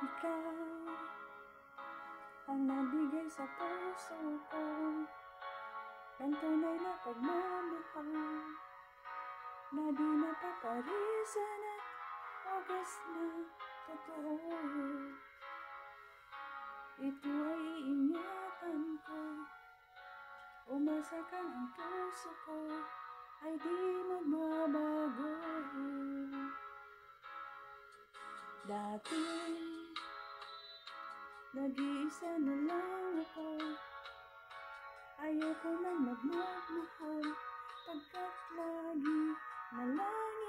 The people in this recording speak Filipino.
Ikaw ang nabigay sa puso ko ng tunay na pagmamahal na di napaparisan at wagas na totoo. Ito ay iingatan ko, umasa kang ang puso ko ay di magbabago. Dati nag-iisa na lang ako, ayaw ko nang magmahal, pagkat lagi na lang